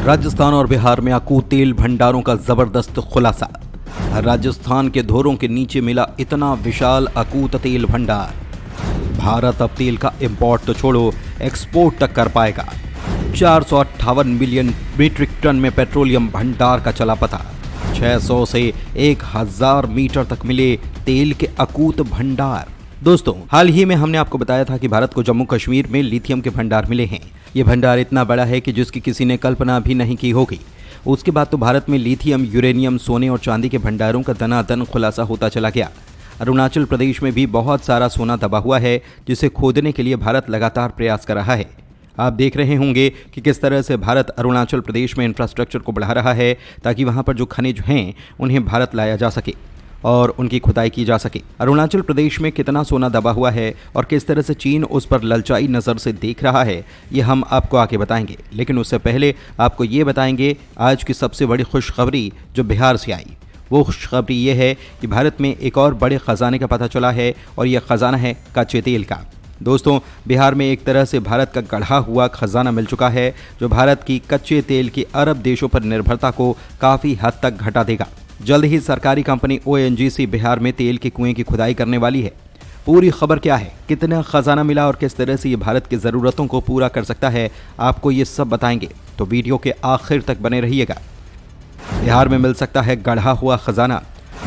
राजस्थान और बिहार में अकूत तेल भंडारों का जबरदस्त खुलासा। राजस्थान के धोरों के नीचे मिला इतना विशाल अकूत तेल भंडार। भारत अब तेल का इंपोर्ट तो छोड़ो, एक्सपोर्ट तक कर पाएगा। 458 मिलियन मीट्रिक टन में पेट्रोलियम भंडार का चला पता। 600 से 1000 मीटर तक मिले तेल के अकूत भंडार। दोस्तों, हाल ही में हमने आपको बताया था कि भारत को जम्मू कश्मीर में लिथियम के भंडार मिले हैं। ये भंडार इतना बड़ा है कि जिसकी किसी ने कल्पना भी नहीं की होगी। उसके बाद तो भारत में लिथियम, यूरेनियम, सोने और चांदी के भंडारों का दनादन खुलासा होता चला गया। अरुणाचल प्रदेश में भी बहुत सारा सोना दबा हुआ है, जिसे खोदने के लिए भारत लगातार प्रयास कर रहा है। आप देख रहे होंगे कि किस तरह से भारत अरुणाचल प्रदेश में इंफ्रास्ट्रक्चर को बढ़ा रहा है ताकि वहां पर जो खनिज हैं उन्हें भारत लाया जा सके और उनकी खुदाई की जा सके। अरुणाचल प्रदेश में कितना सोना दबा हुआ है और किस तरह से चीन उस पर ललचाई नज़र से देख रहा है, ये हम आपको आगे बताएंगे। लेकिन उससे पहले आपको ये बताएंगे आज की सबसे बड़ी खुशखबरी जो बिहार से आई। वो खुशखबरी ये है कि भारत में एक और बड़े ख़जाने का पता चला है और यह ख़जाना है कच्चे तेल का। दोस्तों, बिहार में एक तरह से भारत का गढ़ा हुआ खजाना मिल चुका है जो भारत की कच्चे तेल की अरब देशों पर निर्भरता को काफ़ी हद तक घटा देगा। जल्द ही सरकारी कंपनी ONGC बिहार में तेल के कुएं की खुदाई करने वाली है। पूरी खबर क्या है, कितना खजाना मिला और किस तरह से ये भारत की ज़रूरतों को पूरा कर सकता है, आपको ये सब बताएंगे, तो वीडियो के आखिर तक बने रहिएगा। बिहार में मिल सकता है गढ़ा हुआ खजाना।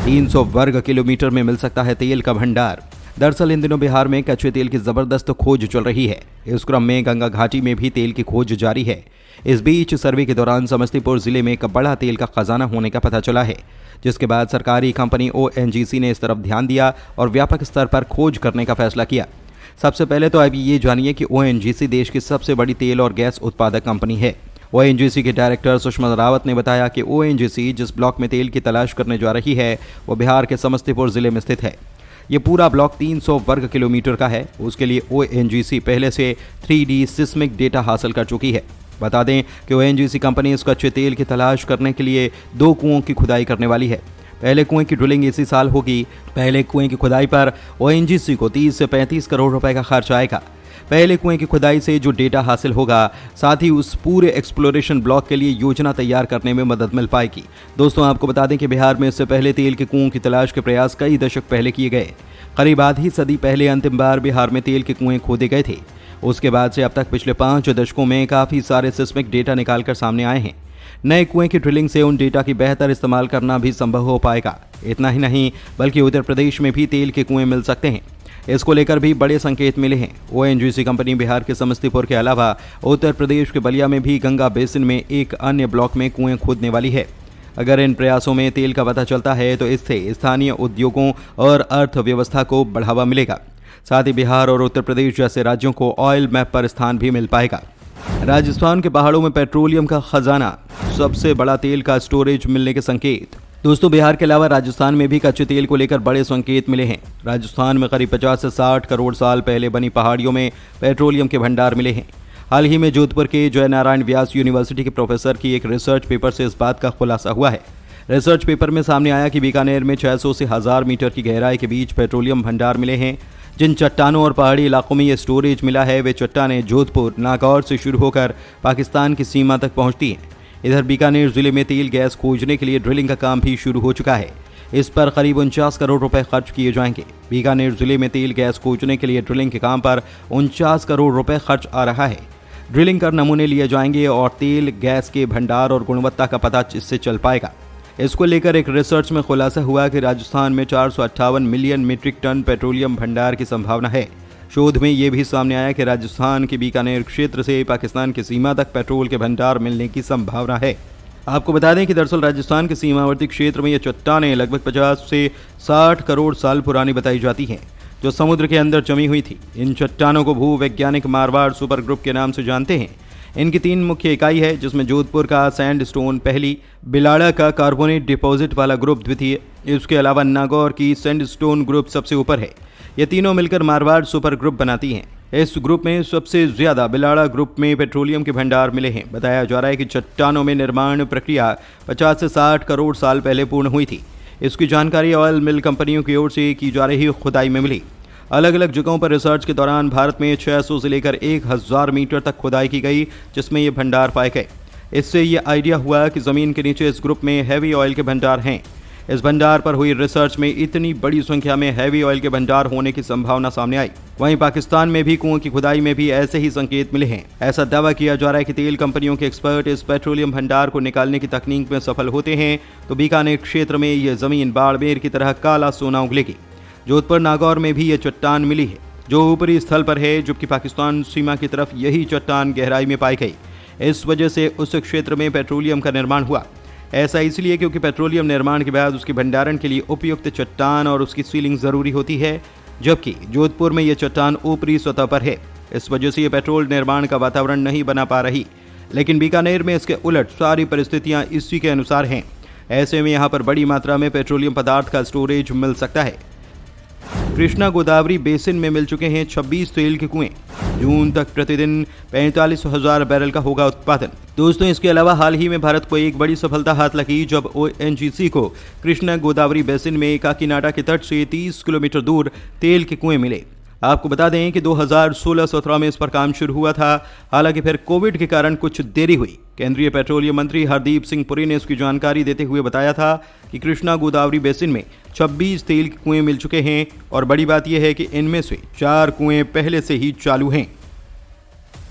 300 वर्ग किलोमीटर में मिल सकता है तेल का भंडार। दरअसल इन दिनों बिहार में कच्चे तेल की जबरदस्त खोज चल रही है। इस क्रम में गंगा घाटी में भी तेल की खोज जारी है। इस बीच सर्वे के दौरान समस्तीपुर जिले में एक बड़ा तेल का खजाना होने का पता चला है, जिसके बाद सरकारी कंपनी ONGC ने इस तरफ ध्यान दिया और व्यापक स्तर पर खोज करने का फैसला किया। सबसे पहले तो अब ये जानिए कि ONGC देश की सबसे बड़ी तेल और गैस उत्पादक कंपनी है। ONGC के डायरेक्टर सुषमा रावत ने बताया कि ONGC जिस ब्लॉक में तेल की तलाश करने जा रही है वो बिहार के समस्तीपुर जिले में स्थित है। ये पूरा ब्लॉक 300 वर्ग किलोमीटर का है। उसके लिए ONGC पहले से 3D सिस्मिक डेटा हासिल कर चुकी है। बता दें कि ONGC कंपनी इस कच्चे तेल की तलाश करने के लिए 2 कुओं की खुदाई करने वाली है। पहले कुएं की ड्रिलिंग इसी साल होगी। पहले कुएं की खुदाई पर ONGC को 30 से 35 करोड़ रुपए का खर्च आएगा। पहले कुएं की खुदाई से जो डेटा हासिल होगा, साथ ही उस पूरे एक्सप्लोरेशन ब्लॉक के लिए योजना तैयार करने में मदद मिल पाएगी। दोस्तों, आपको बता दें कि बिहार में इससे पहले तेल के कुओं की तलाश के प्रयास कई दशक पहले किए गए। करीब आधी सदी पहले अंतिम बार बिहार में तेल के कुएं खोदे गए थे। उसके बाद से अब तक पिछले 5 दशकों में काफ़ी सारे सिस्मिक डेटा निकालकर सामने आए हैं। नए कुएं की ड्रिलिंग से उन डेटा की बेहतर इस्तेमाल करना भी संभव हो पाएगा। इतना ही नहीं, बल्कि उत्तर प्रदेश में भी तेल के कुएं मिल सकते हैं। इसको लेकर भी बड़े संकेत मिले हैं। ONGC कंपनी बिहार के समस्तीपुर के अलावा उत्तर प्रदेश के बलिया में भी गंगा बेसिन में एक अन्य ब्लॉक में कुएं खोदने वाली है। अगर इन प्रयासों में तेल का पता चलता है तो इससे स्थानीय उद्योगों और अर्थव्यवस्था को बढ़ावा मिलेगा। साथ ही बिहार और उत्तर प्रदेश जैसे राज्यों को ऑयल मैप पर स्थान भी मिल पाएगा। राजस्थान के पहाड़ों में पेट्रोलियम का खजाना, सबसे बड़ा तेल का स्टोरेज मिलने के संकेत। दोस्तों, बिहार के अलावा राजस्थान में भी कच्चे तेल को लेकर बड़े संकेत मिले हैं। राजस्थान में करीब 50 से 60 करोड़ साल पहले बनी पहाड़ियों में पेट्रोलियम के भंडार मिले हैं। हाल ही में जोधपुर के जयनारायण व्यास यूनिवर्सिटी के प्रोफेसर की एक रिसर्च पेपर से इस बात का खुलासा हुआ है। रिसर्च पेपर में सामने आया कि बीकानेर में 600 से 1000 मीटर की गहराई के बीच पेट्रोलियम भंडार मिले हैं। जिन चट्टानों और पहाड़ी इलाकों में ये स्टोरेज मिला है, वे चट्टानें जोधपुर, नागौर से शुरू होकर पाकिस्तान की सीमा तक पहुंचती हैं। इधर बीकानेर जिले में तेल गैस खोजने के लिए ड्रिलिंग का काम भी शुरू हो चुका है। इस पर करीब 49 करोड़ रुपए खर्च किए जाएंगे। बीकानेर जिले में तेल गैस खोजने के लिए ड्रिलिंग के काम पर 49 करोड़ रुपए खर्च आ रहा है। ड्रिलिंग कर नमूने लिए जाएंगे और तेल गैस के भंडार और गुणवत्ता का पता इससे चल पाएगा। इसको लेकर एक रिसर्च में खुलासा हुआ कि राजस्थान में 458 मिलियन मीट्रिक टन पेट्रोलियम भंडार की संभावना है। शोध में ये भी सामने आया कि राजस्थान के बीकानेर क्षेत्र से पाकिस्तान की सीमा तक पेट्रोल के भंडार मिलने की संभावना है। आपको बता दें कि दरअसल राजस्थान के सीमावर्ती क्षेत्र में ये चट्टानें लगभग 50 से 60 करोड़ साल पुरानी बताई जाती हैं, जो समुद्र के अंदर जमी हुई थी। इन चट्टानों को भूवैज्ञानिक मारवाड़ सुपर ग्रुप के नाम से जानते हैं। इनकी 3 मुख्य इकाई है, जिसमें जोधपुर का सैंडस्टोन पहली, बिलाड़ा का कार्बोनेट डिपॉजिट वाला ग्रुप द्वितीय, इसके अलावा नागौर की सैंडस्टोन ग्रुप सबसे ऊपर है। ये तीनों मिलकर मारवाड़ सुपर ग्रुप बनाती हैं। इस ग्रुप में सबसे ज्यादा बिलाड़ा ग्रुप में पेट्रोलियम के भंडार मिले हैं। बताया जा रहा है कि चट्टानों में निर्माण प्रक्रिया 50 से 60 करोड़ साल पहले पूर्ण हुई थी। इसकी जानकारी ऑयल मिल कंपनियों की ओर से की जा रही खुदाई में मिली। अलग अलग जगहों पर रिसर्च के दौरान भारत में 600 से लेकर 1000 मीटर तक खुदाई की गई, जिसमें ये भंडार पाए गए। इससे ये आइडिया हुआ कि ज़मीन के नीचे इस ग्रुप में हैवी ऑयल के भंडार हैं। इस भंडार पर हुई रिसर्च में इतनी बड़ी संख्या में हैवी ऑयल के भंडार होने की संभावना सामने आई। वहीं पाकिस्तान में भी कुओं की खुदाई में भी ऐसे ही संकेत मिले हैं। ऐसा दावा किया जा रहा है कि तेल कंपनियों के एक्सपर्ट इस पेट्रोलियम भंडार को निकालने की तकनीक में सफल होते हैं तो बीकानेर क्षेत्र में ये जमीन बाड़मेर की तरह काला सोना उगलेगी। जोधपुर नागौर में भी ये चट्टान मिली है जो ऊपरी स्थल पर है, जबकि पाकिस्तान सीमा की तरफ यही चट्टान गहराई में पाई गई। इस वजह से उस क्षेत्र में पेट्रोलियम का निर्माण हुआ। ऐसा इसलिए क्योंकि पेट्रोलियम निर्माण के बाद उसके भंडारण के लिए उपयुक्त चट्टान और उसकी सीलिंग जरूरी होती है, जबकि जोधपुर में यह चट्टान ऊपरी सतह पर है। इस वजह से यह पेट्रोल निर्माण का वातावरण नहीं बना पा रही। लेकिन बीकानेर में इसके उलट सारी परिस्थितियां इसी के अनुसार हैं। ऐसे में यहाँ पर बड़ी मात्रा में पेट्रोलियम पदार्थ का स्टोरेज मिल सकता है। कृष्णा गोदावरी बेसिन में मिल चुके हैं 26 तेल के कुएं। जून तक प्रतिदिन 45,000 बैरल का होगा उत्पादन। दोस्तों, इसके अलावा हाल ही में भारत को एक बड़ी सफलता हाथ लगी जब ONGC को कृष्णा गोदावरी बेसिन में काकीनाडा के तट से 30 किलोमीटर दूर तेल के कुएं मिले। आपको बता दें कि 2016-17 में इस पर काम शुरू हुआ था। हालांकि फिर कोविड के कारण कुछ देरी हुई। केंद्रीय पेट्रोलियम मंत्री हरदीप सिंह पुरी ने इसकी जानकारी देते हुए बताया था कि कृष्णा गोदावरी बेसिन में 26 तेल के कुएं मिल चुके हैं और बड़ी बात यह है कि इनमें से 4 कुएं पहले से ही चालू हैं।